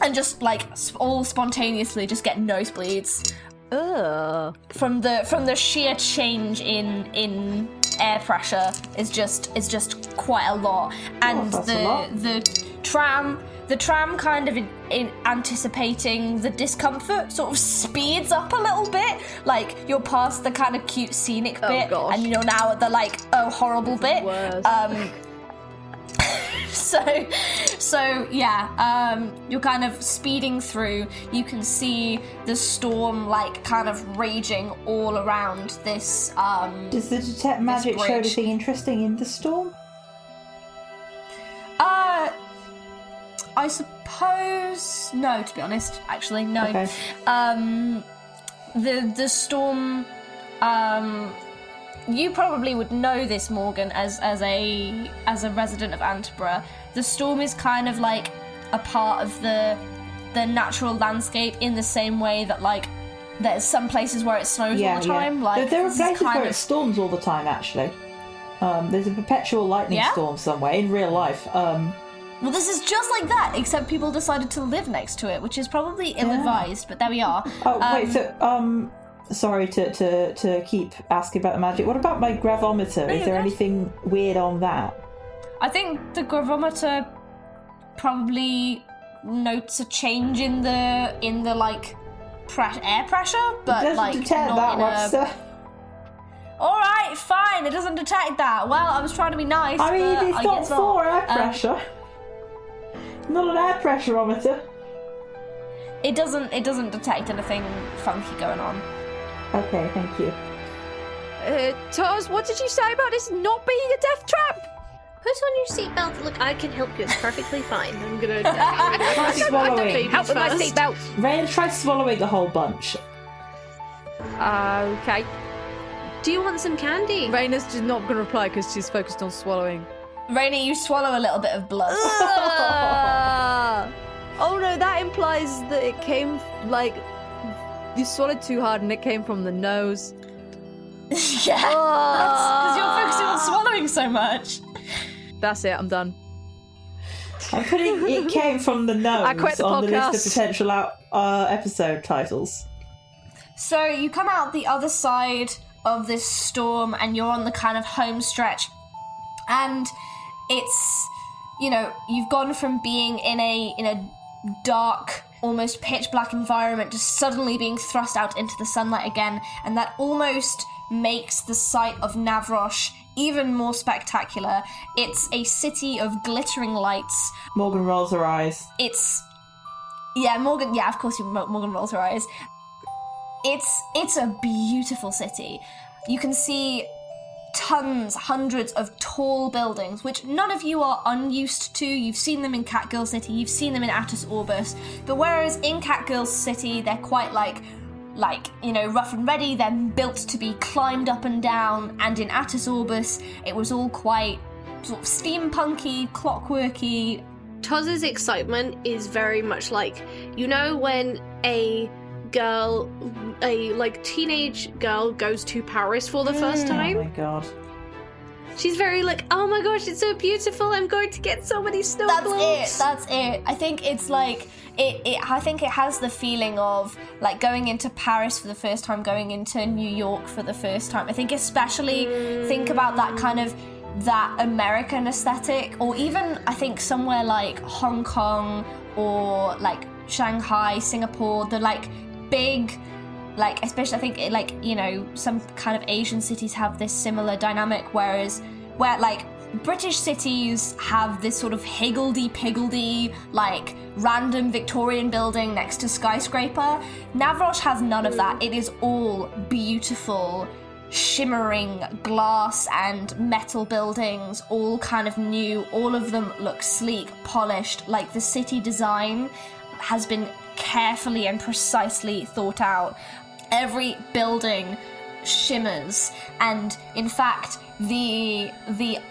and just like all spontaneously just get nosebleeds. Ugh. From the sheer change in air pressure is just quite a lot, and the tram kind of in anticipating the discomfort sort of speeds up a little bit. Like you're past the kind of cute scenic bit, gosh. and you're now at the like horrible bit. So yeah, you're kind of speeding through. You can see the storm like kind of raging all around this. Does the detect magic show anything interesting in the storm? I suppose no. To be honest, actually, no. Okay. The storm. You probably would know this, Morgan, as a resident of Antibra. The storm is kind of like a part of the natural landscape in the same way that like there's some places where it snows all the time. Yeah. Like there are places where it storms all the time. Actually, there's a perpetual lightning storm somewhere in real life. Well, this is just like that, except people decided to live next to it, which is probably ill-advised. But there we are. Oh wait, so sorry to keep asking about the magic. What about my gravimeter? Is there anything weird on that? I think the gravimeter probably notes a change in the like air pressure, but It doesn't like detect not that in one, a. sir. All right, fine. It doesn't detect that. Well, I was trying to be nice. I mean, but it's I not guess for not. air pressure. Not an air pressureometer. It doesn't detect anything funky going on. Okay, thank you. Toz, what did you say about this not being a death trap? Put on your seatbelt. Look, I can help you. It's perfectly fine. I'm gonna Try swallowing. Help with my seatbelt. Raina, try swallowing a whole bunch. Okay. Do you want some candy? Raina's just not going to reply because she's focused on swallowing. Raina, you swallow a little bit of blood. Oh no, that implies that it came, like, you swallowed too hard and it came from the nose. Yeah, that's because you're focusing on swallowing so much. That's it, I'm done. I'm putting it came from the nose I quit the on the podcast. list of potential episode titles. So you come out the other side of this storm and you're on the kind of home stretch. And it's, you've gone from being in a dark, almost pitch black environment to suddenly being thrust out into the sunlight again. And that almost makes the sight of Navrosh even more spectacular. It's a city of glittering lights. Morgan rolls her eyes. Morgan rolls her eyes. It's a beautiful city. You can see hundreds of tall buildings, which none of you are unused to. You've seen them in Catgirl City, you've seen them in Attis Orbis, but whereas in Catgirl City they're quite like rough and ready, they're built to be climbed up and down, and in Attis Orbis it was all quite sort of steampunky, clockworky. Toz's excitement is very much like, when a teenage girl goes to Paris for the first time. Oh my god. She's very like, oh my gosh, it's so beautiful, I'm going to get so many snow globes. That's it. I think it's like I think it has the feeling of like going into Paris for the first time, going into New York for the first time. I think especially think about that kind of that American aesthetic, or even I think somewhere like Hong Kong or like Shanghai, Singapore, the like big, like especially I think some kind of Asian cities have this similar dynamic, where like British cities have this sort of higgledy-piggledy, like random Victorian building next to skyscraper. Navrosh has none of that. It is all beautiful, shimmering glass and metal buildings, all kind of new. All of them look sleek, polished, like the city design has been carefully and precisely thought out. Every building shimmers, and in fact the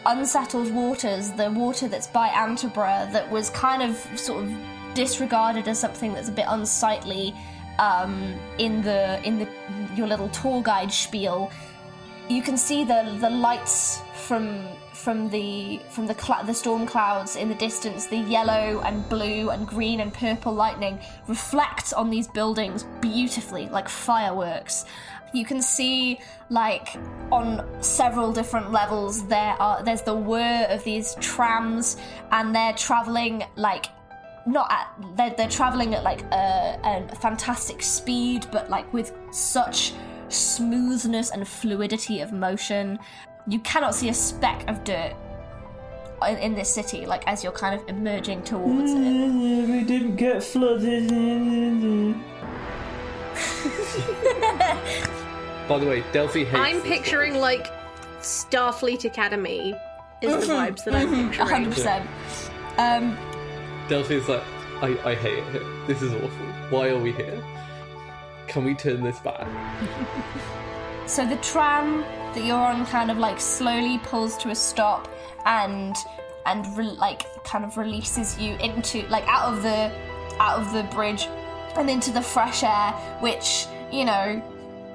unsettled waters, the water that's by Antibra that was kind of sort of disregarded as something that's a bit unsightly in your little tour guide spiel, you can see the lights from the storm clouds in the distance. The yellow and blue and green and purple lightning reflects on these buildings beautifully, like fireworks. You can see, like, on several different levels there's the whir of these trams, and they're traveling like they're traveling at like a fantastic speed, but like with such smoothness and fluidity of motion. You cannot see a speck of dirt in this city, like, as you're kind of emerging towards it. We didn't get flooded. By the way, Delphi hates I'm this picturing like Starfleet Academy is the vibes that I'm picturing. 100%. Delphi's like, I hate it here. This is awful. Why are we here? Can we turn this back? So the tram that you're on kind of like slowly pulls to a stop and kind of releases you into, like, out of the bridge and into the fresh air, which, you know,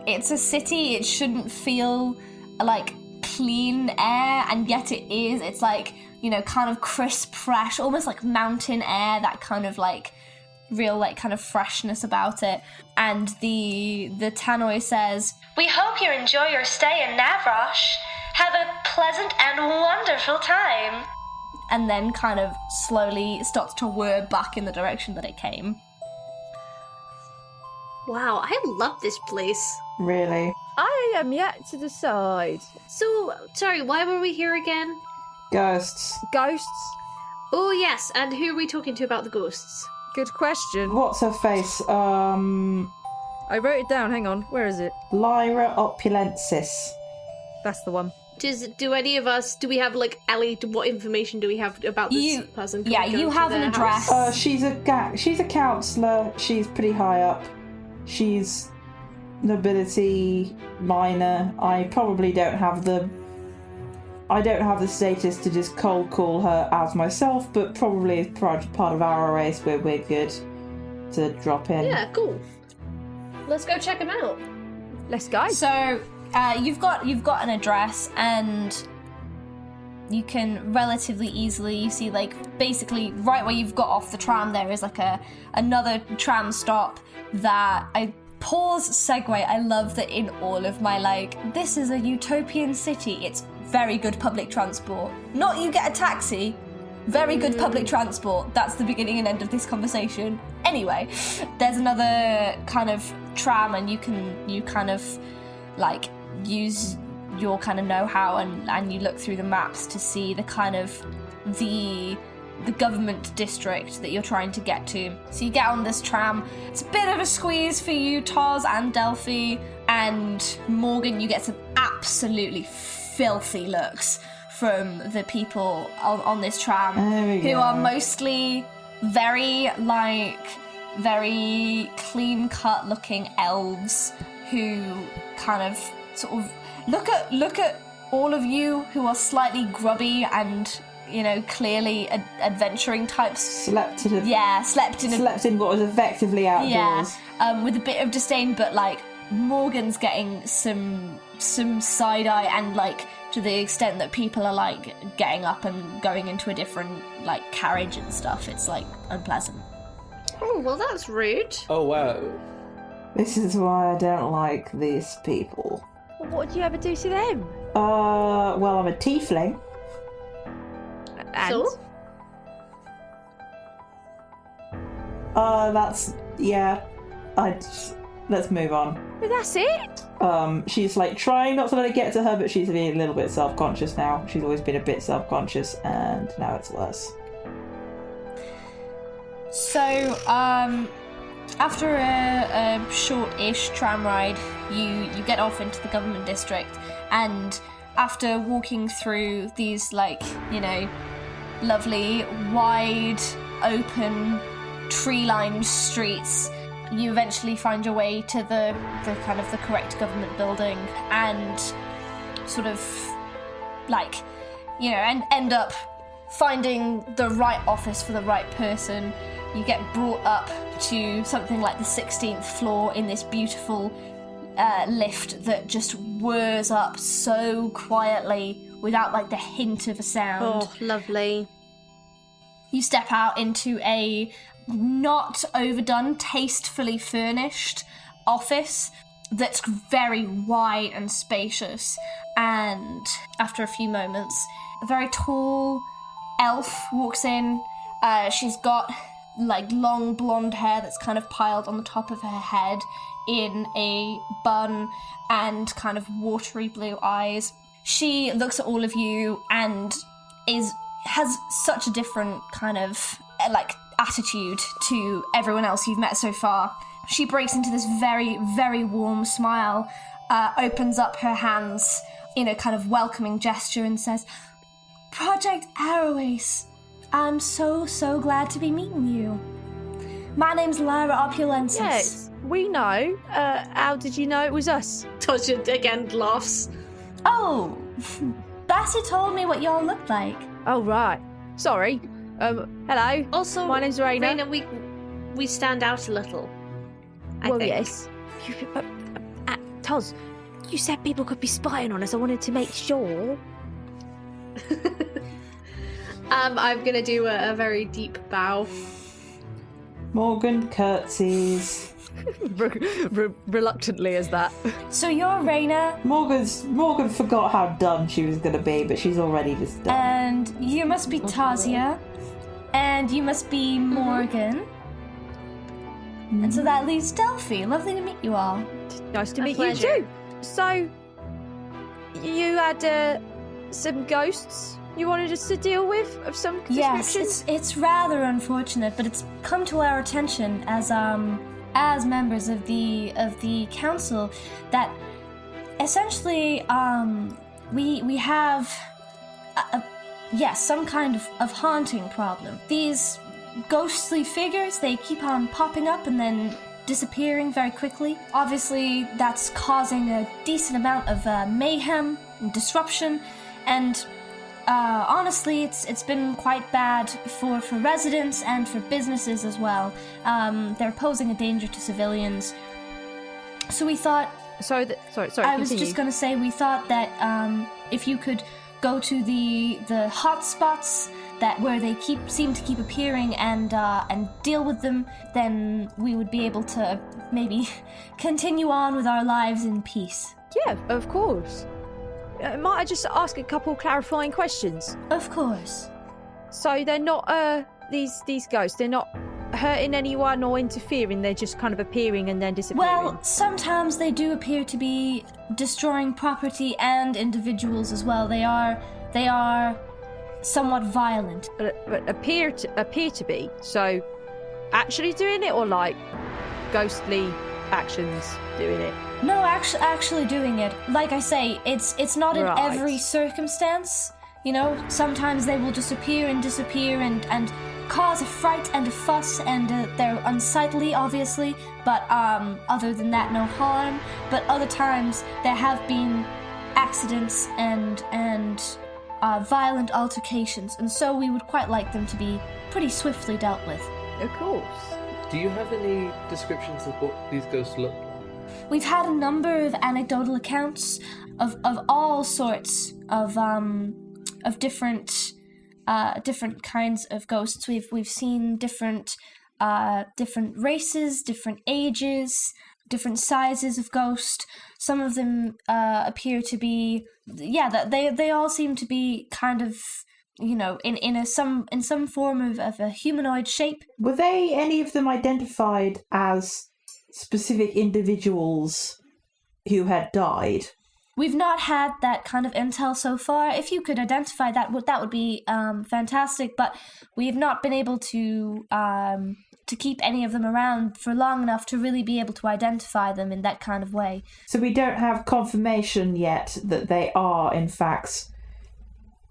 it's a city, it shouldn't feel like clean air, and yet it is. It's like, you know, kind of crisp, fresh, almost like mountain air, that kind of like real like kind of freshness about it. And the tannoy says, We hope you enjoy your stay in Navrosh. Have a pleasant and wonderful time. And then kind of slowly starts to whir back in the direction that it came. Wow, I love this place. Really? I am yet to decide. So, sorry, why were we here again? Ghosts. Ghosts? Oh, yes, and who are we talking to about the ghosts? Good question. What's her face? I wrote it down, hang on. Where is it? Lyra Opulensis. That's the one. Do any of us, do we have, like, Ellie, what information do we have about this person? Can Yeah, we go you to have an their address. house? She's a counsellor. She's pretty high up. She's nobility minor. I probably don't have the status to just cold call her as myself, but probably as part of our race, we're good to drop in. Yeah, cool. Let's go check him out. Let's go. So you've got an address, and you can relatively easily, you see, like, basically right where you've got off the tram there is like another tram stop that pause segue. I love that in all of my, like, this is a utopian city, it's very good public transport. Not you get a taxi, very good public transport. That's the beginning and end of this conversation. Anyway, there's another kind of tram, and you kind of like use your kind of know-how and you look through the maps to see the kind of the government district that you're trying to get to. So you get on this tram. It's a bit of a squeeze for you, Tars and Delphi, and Morgan. You get some absolutely filthy looks from the people on this tram, who are mostly very clean-cut looking elves who kind of sort of look at all of you who are slightly grubby and, you know, clearly adventuring types. Slept in what was effectively outdoors. Yeah, with a bit of disdain, but like Morgan's getting some side eye, and like to the extent that people are like getting up and going into a different like carriage and stuff. It's like unpleasant. Oh, well, that's rude. Oh, wow. This is why I don't like these people. What do you ever do to them? Well, I'm a tiefling. And? So? Let's move on. But that's it? She's like trying not to let it get to her, but she's being a little bit self-conscious now. She's always been a bit self-conscious, and now it's worse. So, after a short-ish tram ride, you get off into the government district, and after walking through these, like, you know, lovely, wide, open, tree-lined streets, you eventually find your way to the kind of the correct government building and sort of like, you know, and end up finding the right office for the right person. You get brought up to something like the 16th floor in this beautiful lift that just whirs up so quietly without like the hint of a sound. Oh, lovely. You step out into a not overdone, tastefully furnished office that's very wide and spacious. And after a few moments, a very tall elf walks in. She's got like long blonde hair that's kind of piled on the top of her head in a bun and kind of watery blue eyes. She looks at all of you and has such a different kind of like attitude to everyone else you've met so far. She breaks into this very, very warm smile, opens up her hands in a kind of welcoming gesture and says, "Project Arrowace, I'm so glad to be meeting you. My name's Lyra Opulensis." Yes, we know. How did you know it was us? Todja again laughs. Oh, Bassy told me what y'all looked like. Oh, right. Sorry. Hello. Also, my name's Raina. Raina, we stand out a little. I think. Yes. Toz, you said people could be spying on us. I wanted to make sure. I'm gonna do a very deep bow. Morgan curtsies. Reluctantly as that. So you're Raina. Morgan forgot how done she was going to be, but she's already just done. And you must be Tazia. And you must be Morgan. And so that leaves Delphi. Lovely to meet you all. Nice to meet pleasure. you too. So, you had some ghosts you wanted us to deal with of some description? Yes, it's rather unfortunate, but it's come to our attention as members of the council that essentially we have some kind of haunting problem. These ghostly figures, they keep on popping up and then disappearing very quickly. Obviously, that's causing a decent amount of mayhem and disruption, and honestly, it's been quite bad for residents and for businesses as well. They're posing a danger to civilians. So we thought... Sorry, I was just going to say, we thought that if you could go to the hot spots where they seem to keep appearing and deal with them, then we would be able to maybe continue on with our lives in peace. Yeah, of course. Might I just ask a couple clarifying questions? Of course. So they're not these ghosts. They're not hurting anyone or interfering. They're just kind of appearing and then disappearing. Well, sometimes they do appear to be destroying property and individuals as well. They are somewhat violent. But appear to be. So actually doing it, or like ghostly actions doing it? No, actually doing it. Like I say, it's not in every circumstance. You know, sometimes they will just appear and disappear and cause a fright and a fuss, and they're unsightly, obviously, but other than that, no harm. But other times, there have been accidents and violent altercations, and so we would quite like them to be pretty swiftly dealt with. Of course. Do you have any descriptions of what these ghosts look like? We've had a number of anecdotal accounts of all sorts of different kinds of ghosts. We've seen different races, different ages, different sizes of ghost. Some of them appear to be they all seem to be kind of, you know, in some form of a humanoid shape. Were any of them identified as specific individuals who had died? We've not had that kind of intel so far. If you could identify that would be fantastic. But we have not been able to keep any of them around for long enough to really be able to identify them in that kind of way. So we don't have confirmation yet that they are, in fact,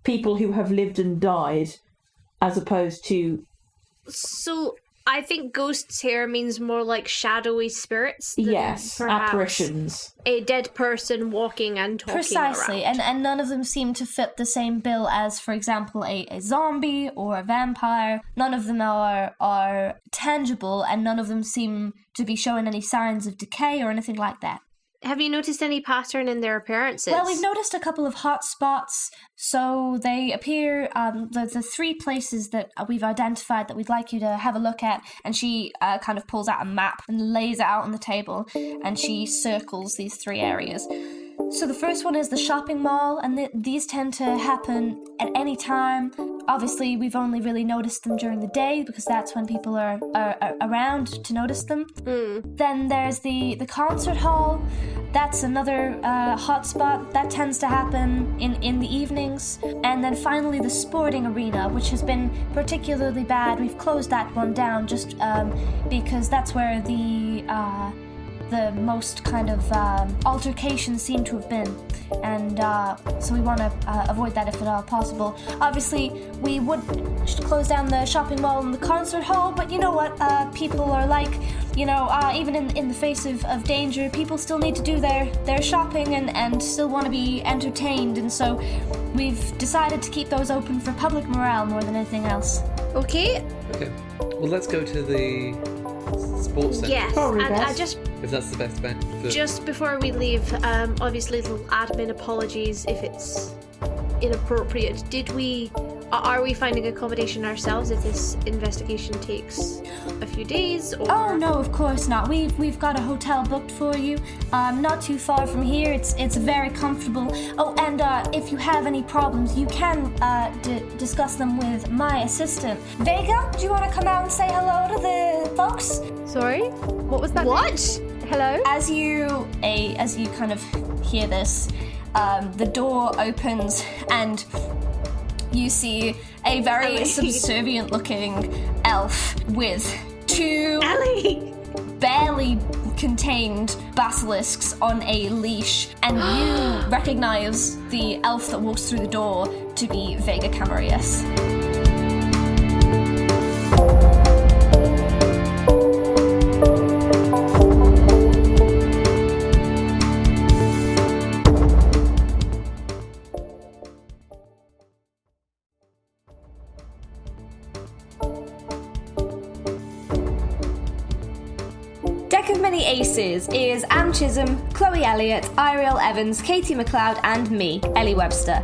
people who have lived and died, as opposed to... So I think ghosts here means more like shadowy spirits. Than Yes, perhaps apparitions. A dead person walking and talking Precisely, around. and none of them seem to fit the same bill as, for example, a zombie or a vampire. None of them are tangible, and none of them seem to be showing any signs of decay or anything like that. Have you noticed any pattern in their appearances? Well, we've noticed a couple of hot spots. So they appear, the three places that we've identified that we'd like you to have a look at. And she kind of pulls out a map and lays it out on the table. And she circles these three areas. So the first one is the shopping mall, and these tend to happen at any time. Obviously, we've only really noticed them during the day because that's when people are around to notice them. Then there's the concert hall. That's another hot spot. That tends to happen in the evenings. And then finally the sporting arena, which has been particularly bad. We've closed that one down just because that's where the most kind of altercations seem to have been, and so we want to avoid that if at all possible. Obviously, we would close down the shopping mall and the concert hall, but you know what people are like, even in the face of danger, people still need to do their shopping and still want to be entertained, and so we've decided to keep those open for public morale more than anything else. Okay. Well, let's go to the sports centre. Yes, and I just... If that's the best bet. Just before we leave, obviously little admin apologies if it's inappropriate. Are we finding accommodation ourselves if this investigation takes a few days? Or... Oh no, of course not. We've got a hotel booked for you, not too far from here. It's very comfortable. Oh, and if you have any problems, you can discuss them with my assistant, Vega. Do you want to come out and say hello to the folks? Sorry, what was that? What? Hello. As you kind of hear this, the door opens and you see a very subservient-looking elf with two barely contained basilisks on a leash, and you recognize the elf that walks through the door to be Vega Camarius. Aces is Am Chisholm, Chloe Elliott, Eiriol Evans, Katie McLeod, and me, Ellie Webster.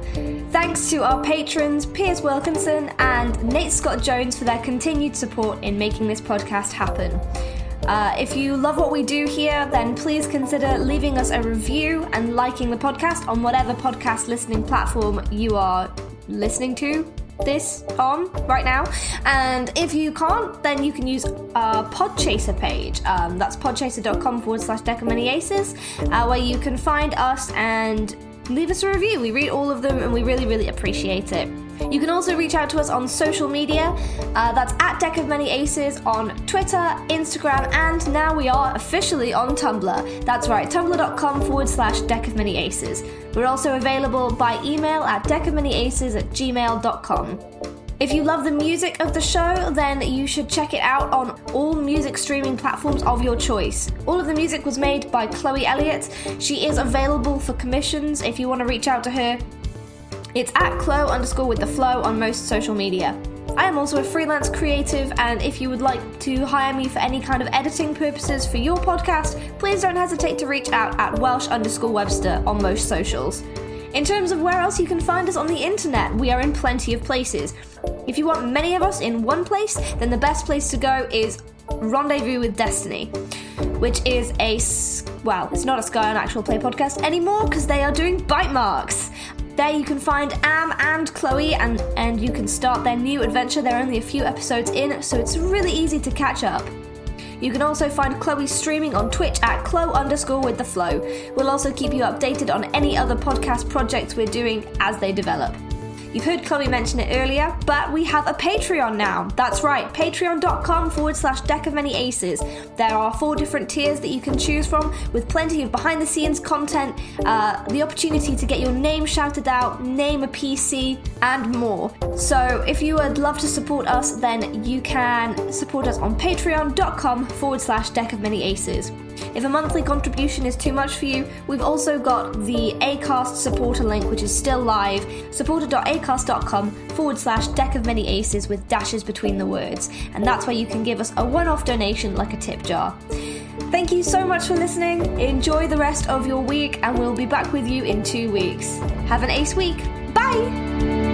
Thanks to our patrons Piers Wilkinson and Nate Scott Jones for their continued support in making this podcast happen. If you love what we do here, then please consider leaving us a review and liking the podcast on whatever podcast listening platform you are listening to this on right now. And if you can't, then you can use our Podchaser page. That's podchaser.com/DeckerManyAces, where you can find us and leave us a review. We read all of them and we really, really appreciate it. You can also reach out to us on social media. That's at Deck of Many Aces on Twitter, Instagram, and now we are officially on Tumblr. That's right, tumblr.com/Deck of Many Aces. We're also available by email at deckofmanyaces@gmail.com. If you love the music of the show, then you should check it out on all music streaming platforms of your choice. All of the music was made by Chloe Elliott. She is available for commissions if you want to reach out to her. It's at Chloe_with_the_flow on most social media. I am also a freelance creative, and if you would like to hire me for any kind of editing purposes for your podcast, please don't hesitate to reach out at Welsh_Webster on most socials. In terms of where else you can find us on the internet, we are in plenty of places. If you want many of us in one place, then the best place to go is Rendezvous with Destiny, which is it's not a Sky on Actual Play podcast anymore because they are doing bite marks. There you can find Am and Chloe, and you can start their new adventure. They're only a few episodes in, so it's really easy to catch up. You can also find Chloe streaming on Twitch at Chloe_with_the_flow. We'll also keep you updated on any other podcast projects we're doing as they develop. You've heard Chloe mention it earlier, but we have a Patreon now. That's right, patreon.com/Deck of Many Aces. There are 4 different tiers that you can choose from, with plenty of behind the scenes content, the opportunity to get your name shouted out, name a PC, and more. So if you would love to support us, then you can support us on patreon.com/Deck of Many Aces. If a monthly contribution is too much for you, we've also got the Acast supporter link, which is still live, supporter.acast.com/Deck of Many Aces with dashes between the words. And that's where you can give us a one-off donation like a tip jar. Thank you so much for listening. Enjoy the rest of your week, and we'll be back with you in 2 weeks. Have an ace week. Bye!